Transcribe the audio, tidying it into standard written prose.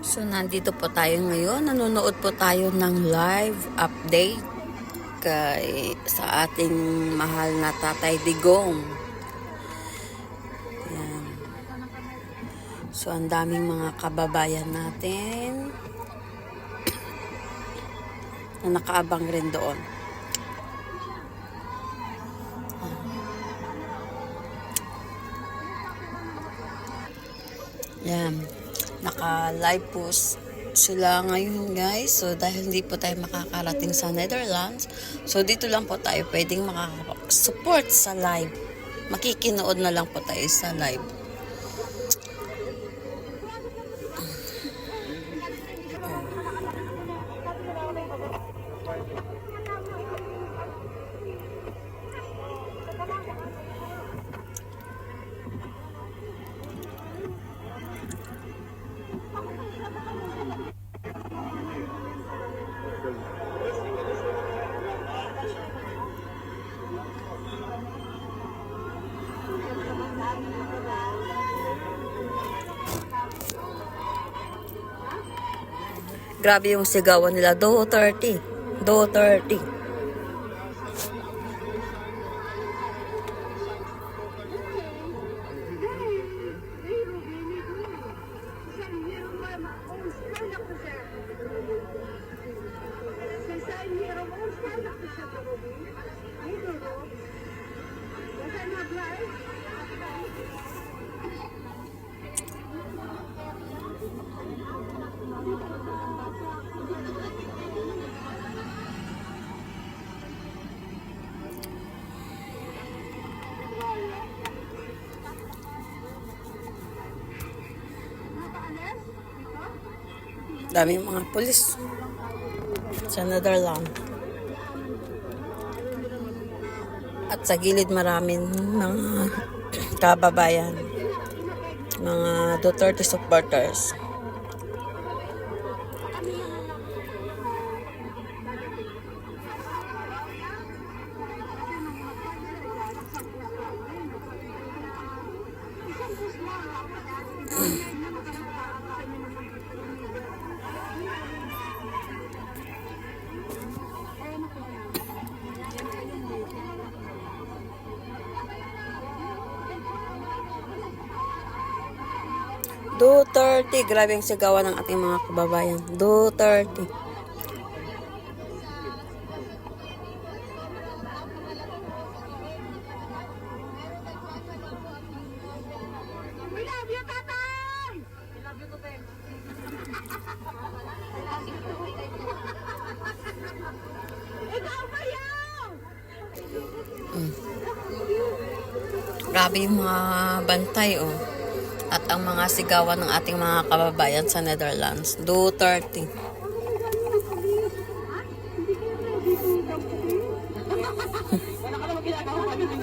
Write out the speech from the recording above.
So, nandito po tayo ngayon. Nanonood po tayo ng live update sa ating mahal na Tatay Digong. Yan. So, ang daming mga kababayan natin na nakaabang rin doon. Yan. Naka-live po sila ngayon, guys. So, dahil hindi po tayo makakarating sa Netherlands, so dito lang po tayo pwedeng makaka-support sa live. Makikinood na lang po tayo sa live. Grabe yung sigawan nila. Do 30. Do 30. Daming mga pulis sa Netherlands. At sa gilid maraming mga kababayan, mga Duterte supporters. Do 30. Grabe ang sigawan ng ating mga kababayan. Do 30. We love you, Tatay! We love you, Tatay. Ikaw ba yan? Grabe yung mga bantay, oh. At ang mga sigawan ng ating mga kababayan sa Netherlands. Do 30. Wala ka naman ginagawa kami.